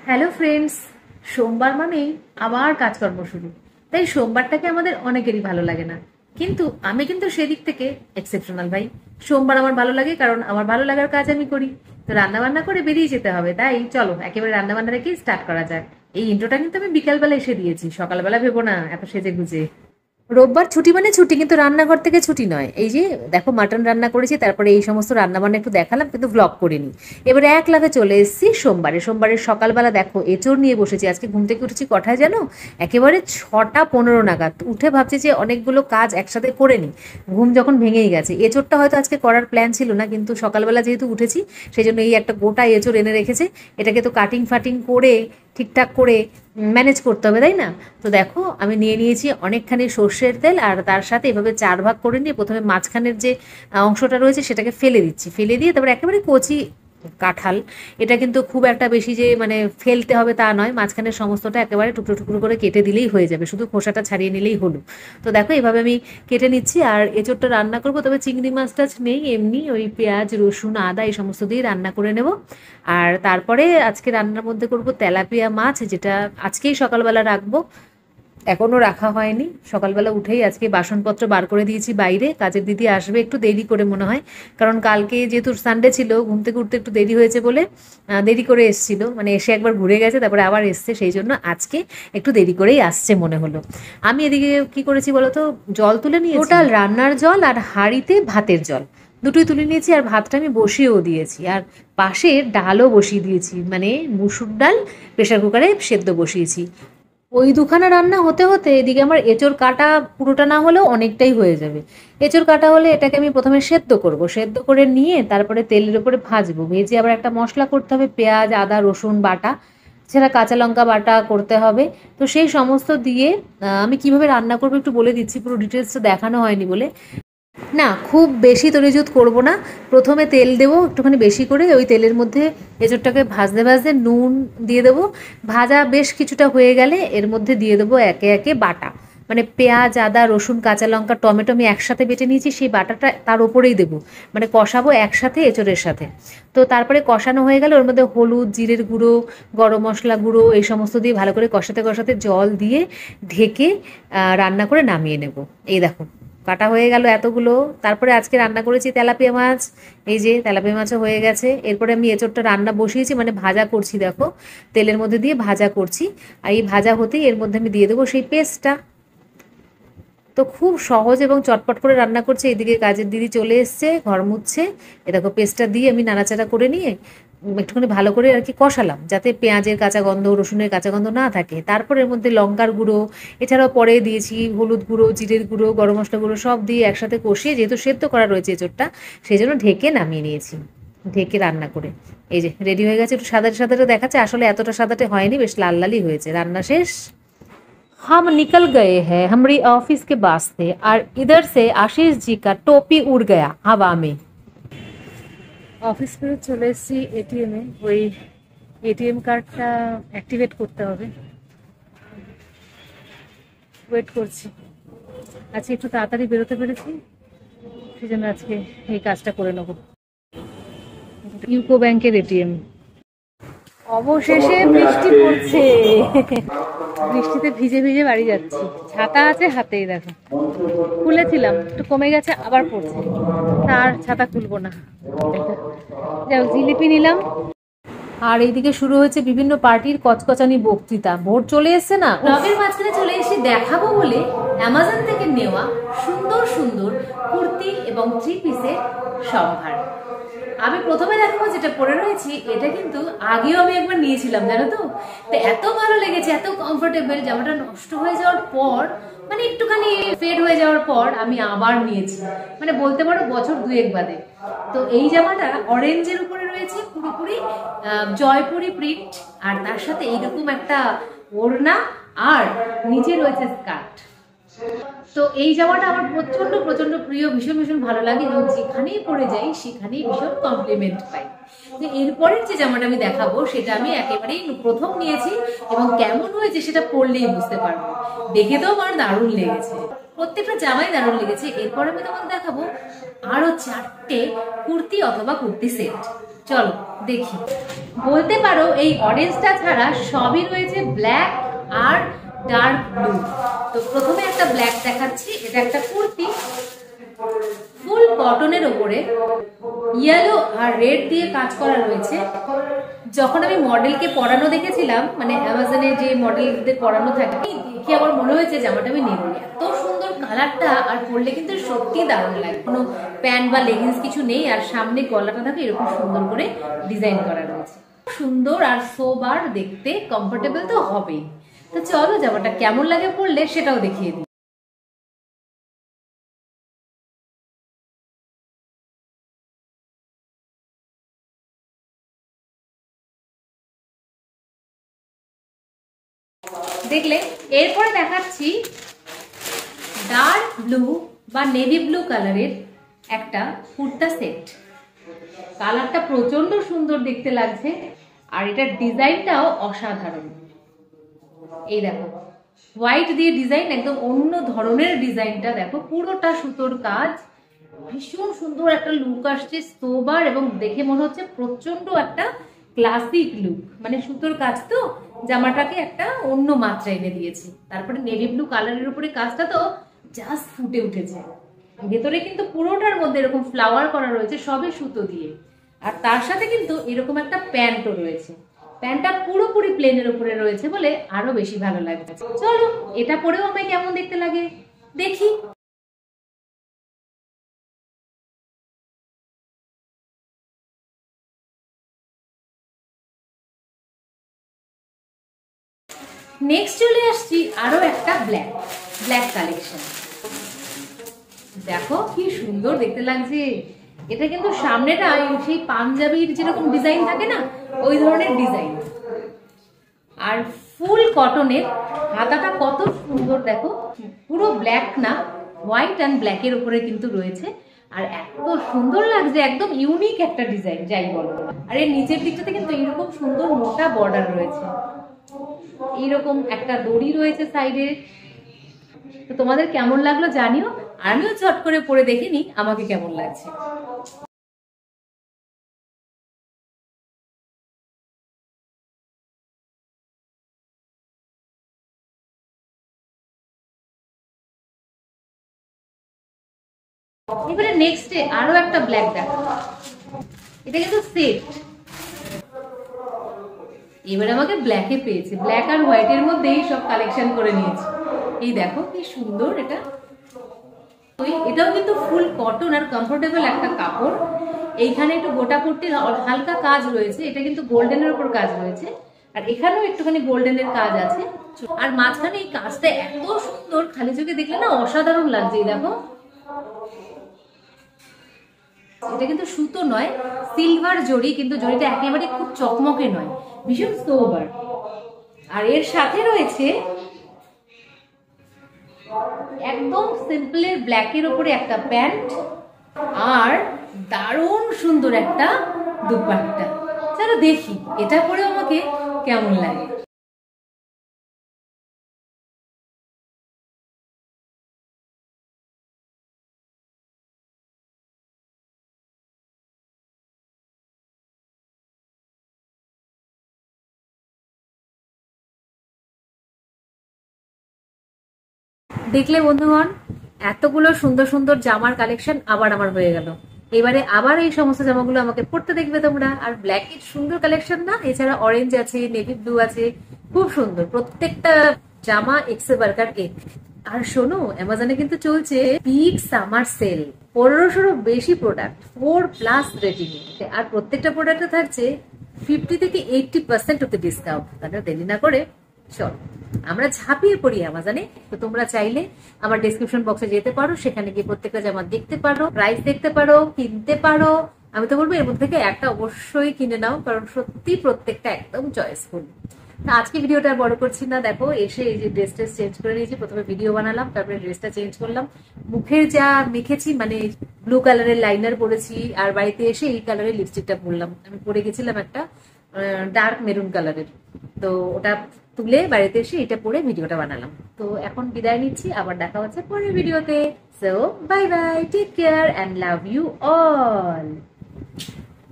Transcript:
Hello friends, সোমবার মানেই আবার কাজকর্ম শুরু। তাই সোমবারটাকে আমাদের অনেকেরই ভালো লাগে না, কিন্তু আমি কিন্তু সেদিক থেকে এক্সেপশনাল ভাই। সোমবার আমার ভালো লাগে কারণ আমার ভালো লাগার কাজ আমি করি। তো রান্না বান্না করে বেরিয়ে যেতে হবে, তাই চলো একেবারে রান্না বান্না রেখেই স্টার্ট করা যাক। এই ইন্ট্রোটা কিন্তু আমি বিকালবেলা এসে দিয়েছি, সকালবেলা ভেবো না এত সেজে গুজে। রোববার ছুটি মানে ছুটি, কিন্তু রান্নাঘর থেকে ছুটি নয়। এই যে দেখো মাটন রান্না করেছি, তারপরে এই সমস্ত রান্না বান্না একটু দেখালাম, কিন্তু ব্লগ করিনি। এবারে এক লাফে চলে এসেছি সোমবারের সকালবেলা। দেখো এঁচড় নিয়ে বসেছি। আজকে ঘুম থেকে উঠেছি কটায় জানো? একেবারে 6:15 নাগাদ উঠে ভাবছি যে অনেকগুলো কাজ একসাথে করে নিই। ঘুম যখন ভেঙেই গেছে। এঁচড়টা হয়তো আজকে করার প্ল্যান ছিল না, কিন্তু সকালবেলা যেহেতু উঠেছি সেই জন্য এই একটা গোটা এঁচড় এনে রেখেছে। এটাকে তো কাটিং ফাটিং করে ঠিকঠাক করে ম্যানেজ করতে হবে, তাই না? তো দেখো আমি নিয়ে নিয়েছি অনেকখানি সর্ষের তেল, আর তার সাথে এভাবে 4 ভাগ করে নিয়ে প্রথমে মাঝখানের যে অংশটা রয়েছে সেটাকে ফেলে দিচ্ছি। ফেলে দিয়ে তারপরে একেবারে কচি কাঁঠাল, এটা কিন্তু খুব একটা বেশি যে মানে ফেলতে হবে তা নয়, মাঝখানের সমস্তটা একেবারে টুকরো টুকরো করে কেটে দিলেই হয়ে যাবে, শুধু খোসাটা ছাড়িয়ে নিলেই হলো। তো দেখো এভাবে আমি কেটে নিচ্ছি। আর এঁচোড়টা রান্না করবো, তবে চিংড়ি মাছ টাছ নেই, এমনি ওই পেঁয়াজ রসুন আদা এই সমস্ত দিয়ে রান্না করে নেব। আর তারপরে আজকে রান্নার মধ্যে করব তেলাপিয়া মাছ, যেটা আজকেই সকালবেলা রাখবো, এখনও রাখা হয়নি। সকালবেলা উঠেই আজকে বাসনপত্র বার করে দিয়েছি বাইরে। কাজের দিদি আসবে একটু দেরি করে মনে হয়, কারণ কালকে যেহেতু সানডে ছিল ঘুম থেকে উঠতে একটু দেরি হয়েছে বলে দেরি করে এসছিল, মানে এসে একবার ঘুরে গেছে তারপরে আবার এসছে, সেই জন্য আজকে একটু দেরি করেই আসছে মনে হলো। আমি এদিকে কি করেছি বলতো, জল তুলে নিয়েছি, টোটাল রান্নার জল আর হাঁড়িতে ভাতের জল দুটোই তুলে নিয়েছি। আর ভাতটা আমি বসিয়েও দিয়েছি, আর পাশে ডালও বসিয়ে দিয়েছি, মানে মুসুর ডাল প্রেশার কুকারে সেদ্ধ বসিয়েছি। ওই দুখানা রান্না হতে হতে এদিকে আমার এঁচোড় কাটা পুরোটা না হলেও অনেকটাই হয়ে যাবে। এঁচোড় কাটা হলে এটাকে আমি প্রথমে সেদ্ধ করব, সেদ্ধ করে নিয়ে তারপরে তেলের উপরে ভাজবো। ভেজে আবার একটা মশলা করতে হবে, পেঁয়াজ আদা রসুন বাটা, সেটা কাঁচা লঙ্কা বাটা করতে হবে। তো সেই সমস্ত দিয়ে আমি কিভাবে রান্না করবো একটু বলে দিচ্ছি, পুরো ডিটেলসটা দেখানো হয়নি বলে। না, খুব বেশি তরিজুত করব না। প্রথমে তেল দেবো একটুখানি বেশি করে, ওই তেলের মধ্যে এঁচোড়টাকে ভাজতে ভাজতে নুন দিয়ে দেবো। ভাজা বেশ কিছুটা হয়ে গেলে এর মধ্যে দিয়ে দেবো একে একে বাটা, মানে পেঁয়াজ আদা রসুন কাঁচা লঙ্কা টমেটো আমি একসাথে বেটে নিয়েছি, সেই বাটাটা তার ওপরেই দেবো, মানে কষাবো একসাথে এঁচোড়ের সাথে। তো তারপরে কষানো হয়ে গেলে ওর মধ্যে হলুদ জিরের গুঁড়ো গরম মশলা গুঁড়ো এই সমস্ত দিয়ে ভালো করে কষাতে কষাতে জল দিয়ে ঢেকে রান্না করে নামিয়ে নেব। এই দেখো কাটা হয়ে গেল এতগুলো। তারপরে আজকে রান্না করেছি তেলাপিয়া মাছ, এই যে তেলাপিয়া মাছও হয়ে গেছে। এরপরে আমি এঁচোড়টা রান্না বসিয়েছি, মানে ভাজা করছি, দেখো তেলের মধ্যে দিয়ে ভাজা করছি। আর এই ভাজা হতেই এর মধ্যে আমি দিয়ে দেবো সেই পেস্টটা। তো খুব সহজ এবং চটপট করে রান্না করছে। এইদিকে কাজের দিদি চলে এসছে, ঘর মুছছে। এ দেখো পেস্টটা দিয়ে আমি নাড়াচাড়া করে নিয়ে একটুখানি ভালো করে আর কি কষালাম, যাতে পেঁয়াজের কাঁচা গন্ধ রসুনের কাঁচা গন্ধ না থাকে। তারপর এর মধ্যে লঙ্কার গুঁড়ো, এছাড়াও পরে দিয়েছি হলুদ গুঁড়ো জিরের গুঁড়ো গরম মশলা গুঁড়ো সব দিয়ে একসাথে কষিয়ে, যেহেতু সেদ্ধ করা রয়েছে এঁচোড়টা, সেই জন্য ঢেকে নামিয়ে নিয়েছি। ঢেকে রান্না করে এই যে রেডি হয়ে গেছে। একটু সাদাটে সাদাটে দেখাচ্ছে, আসলে এতটা সাদাটে হয়নি, বেশ লাল লালই হয়েছে। রান্না শেষ। हम निकल गए हैं हमारी ऑफिस के वास्ते, और इधर से आशीष जी का टोपी उड़ गया हवा में। অফিস করে চলে এসেছি এটিএমে, ওই এটিএম কার্ডটা অ্যাক্টিভেট করতে হবে, ওয়েট করছি। আজকে একটু তাড়াতাড়ি বেরোতে পেরেছি, সেই জন্য আজকে এই কাজটা করে নেব। ইউকো ব্যাংকের এটিএম। অবশেষে বৃষ্টি পড়ছে, বৃষ্টিতে ভিজে ভিজে বাড়ি যাচ্ছি। ছাতা আছে হাতেই, দেখো খুলেছিলাম একটু কমে গেছে, আবার পড়ছে। আর ছাতা খুলবো না, যাও জিলিপি নিলাম। আর এইদিকে শুরু হয়েছে বিভিন্ন পার্টির কচকচানি বক্তৃতা। ভোট চলে এসছে না, ব্লগের মাঝখানে চলে এসে দেখাবো বলে অ্যামাজন থেকে নেওয়া সুন্দর সুন্দর কুর্তি এবং 3 পিসের সম্ভার। আমি প্রথমে দেখাবো যেটা পরে রয়েছি, এটা কিন্তু আগেও আমি একবার নিয়েছিলাম জানো তো। তো এত ভালো লেগেছে, এত কমফোর্টেবল, জামাটা নষ্ট হয়ে যাওয়ার পর, মানে একটুখানি ফেড হয়ে যাওয়ার পর আমি আবার নিয়েছি, মানে বলতে পারো বছর 2-1 বাদে। তো এই জামাটা অরেঞ্জের উপরে রয়েছে পুরোপুরি জয়পুরি প্রিন্ট, আর তার সাথে এইরকম একটা ওড়না, আর নিচে রয়েছে স্কার্ট। তো এই জামাটা আমার প্রচন্ড প্রচন্ড প্রিয়, ভীষণ ভীষণ ভালো লাগে, এবং যেখানেই পরে যাই সেখানেই ভীষণ কমপ্লিমেন্ট পাই। যে এরপরের যে জামাটা আমি দেখাবো সেটা আমি একেবারেই প্রথম নিয়েছি, এবং কেমন হয়েছে সেটা পরলেই বুঝতে পারবো। দেখে তো আমার দারুণ লেগেছে, প্রত্যেকটা জামাই দারুণ লেগেছে। এরপর আমি তোমাকে দেখাবো আরো 4টে কুর্তি অথবা কুর্তি সেট। চলো দেখি। বলতে পারো এই অরেঞ্জটা ছাড়া সবই রয়েছে ব্ল্যাক আর ডার্ক ব্লু। তো প্রথমে একটা ব্ল্যাক দেখাচ্ছি, এটা একটা কুর্তি ফুল কটনের উপরে ইয়েলো আর রেড দিয়ে কাজ করা রয়েছে। যখন আমি মডেলকে পরানো দেখেছিলাম, মানে অ্যামাজনে যে মডেলদের পরানো থাকে, দেখে আমার মনে হয়েছে জামাটা আমি নেব। এত সুন্দর কালারটা, আর পরলে কিন্তু সত্যি দারুণ লাগে। কোনো প্যান্ট বা লেগিংস কিছু নেই, আর সামনে গলাটা থাকে এরকম সুন্দর করে ডিজাইন করা রয়েছে। সুন্দর আর সোবার দেখতে, কমফোর্টেবল তো হবেই। তো চলো জামাটা কেমন লাগে পরলে সেটাও দেখিয়ে দিই। দেখলে, এরপরে দেখাচ্ছি ডার্ক ব্লু বা নেভি ব্লু কালারের একটা কুর্তা সেট। কালারটা প্রচন্ড সুন্দর দেখতে লাগছে, আর এটার ডিজাইনটাও অসাধারণ। এই দেখো, হোয়াইট দিয়ে ডিজাইন, একদম অন্য ধরনের ডিজাইনটা দেখো, পুরোটা সুতোর কাজ, ভীষণ সুন্দর একটা লুক আসছে, সোবার, এবং দেখে মনে হচ্ছে প্রচন্ড একটা ক্লাসিক লুক। মানে সুতোর কাজ তো জামাটাকে একটা অন্য মাত্রা এনে দিয়েছে। তারপরে নেভি ব্লু কালারের উপরে কাজটা তো জাস্ট ফুটে উঠেছে। ভেতরে কিন্তু পুরোটার মধ্যে এরকম ফ্লাওয়ার করা রয়েছে, সবই সুতো দিয়ে। আর তার সাথে কিন্তু এরকম একটা প্যান্টও রয়েছে। প্যান্টটা পুরোপুরি প্লেনের উপরে রয়েছে বলে আরো বেশি ভালো লাগছে। চলো এটা পরেও আমায় কেমন দেখতে লাগে দেখি। নেক্সট চলে আসছি আরো একটা ব্ল্যাক কালেকশন। দেখো কি সুন্দর দেখতে লাগছে। এটা কিন্তু সামনেটা সেই পাঞ্জাবির যেরকম ডিজাইন থাকে না, ওই ধরনের ডিজাইন, আর ফুল কটনের। হাতাটা কত সুন্দর দেখো, পুরো ব্ল্যাক না, হোয়াইট অ্যান্ড ব্ল্যাকের উপরে কিন্তু রয়েছে। আর এত সুন্দর লাগছে, একদম ইউনিক একটা ডিজাইন যাই বলো। আর এর নিচের দিকটাতে কিন্তু এরকম সুন্দর মোটা বর্ডার রয়েছে, এইরকম একটা দড়ি রয়েছে সাইডে। তো তোমাদের কেমন লাগলো জানিও, আমিও চট করে পরে দেখে নি আমাকে কেমন লাগছে। এবারে নেক্সটে আরো একটা ব্ল্যাক দেখো, এটা কিন্তু সেট। এবারে আমাকে ব্ল্যাকে পেয়েছে, ব্ল্যাক আর হোয়াইটের মধ্যেই সব কালেকশন করে নিয়েছি। এই দেখো কি সুন্দর এটা। এটাও কিন্তু ফুল কটন আর কমফোর্টেবল একটা কাপড়। এইখানে একটু গোটা কুর্তির হালকা কাজ রয়েছে, এটা কিন্তু গোল্ডেনের উপর কাজ রয়েছে, আর এখানেও একটুখানি গোল্ডেনের কাজ আছে। আর মাঝখানে এই কাজটা এত সুন্দর, খালি চোখে দেখলে না অসাধারণ লাগছে। এই দেখো, এটা কিন্তু সুতো নয়, সিলভার জড়ি, কিন্তু জড়িটা একেবারে খুব চকমকে নয়, ভীষণ সোবার। আর এর সাথে রয়েছে একদম সিম্পলের ব্ল্যাকের উপরে একটা প্যান্ট, আর দারুণ সুন্দর একটা দুপাট্টা। চলো দেখি এটা পরে আমাকে কেমন লাগে। দেখলে বন্ধুগণ, এতগুলো সুন্দর সুন্দর জামার কালেকশন আবার আমার হয়ে গেল। এবারে আবার এই সমস্ত জামাগুলো আমাকে পরতে দেখবে তোমরা। আর ব্ল্যাক এর সুন্দর কালেকশন না, এছাড়া অরেঞ্জ আছে, নেভি ব্লু আছে, খুব সুন্দর প্রত্যেকটা জামা। এক্সে বার্কার এক। আর শোনো, অ্যামাজনে কিন্তু চলছে পিক সামার সেল, 1500 বেশি প্রোডাক্ট, 4+ রেটিং, আর প্রত্যেকটা প্রোডাক্টে থাকছে 50 থেকে 80% অব্দি ডিসকাউন্ট। তাহলে দেরি না করে চল আমরা ঝাঁপিয়ে পড়ি অ্যামাজনে। তো তোমরা চাইলে আমার ডেসক্রিপশন বক্সে যেতে পারো, সেখানে গিয়ে প্রত্যেকটা জামা দেখতে পারো, প্রাইস দেখতে পারো, কিনতে পারো। আমি তো বলবো এর মধ্যে থেকে একটা অবশ্যই কিনে নাও, কারণ সত্যি প্রত্যেকটা একদম চয়েসফুল। তা আজকে ভিডিওটা বড় করছি না, দেখো এসে এই যে ড্রেসটা চেঞ্জ করে নিয়েছি, প্রথমে ভিডিও বানালাম, তারপরে ড্রেসটা চেঞ্জ করলাম, মুখের যা মেখেছি, মানে ব্লু কালারের লাইনার পরেছি, আর বাড়িতে এসে এই কালারের লিপস্টিকটা পরলাম। আমি পরে গেছিলাম একটা ডার্ক মেরুন কালারের, তো ওটা তুলে বাড়িতে এসে এটা পরে ভিডিওটা বানালাম। তো এখন বিদায় নিচ্ছি, আবার দেখা হচ্ছে পরের ভিডিওতে। So bye bye, take care and love you all.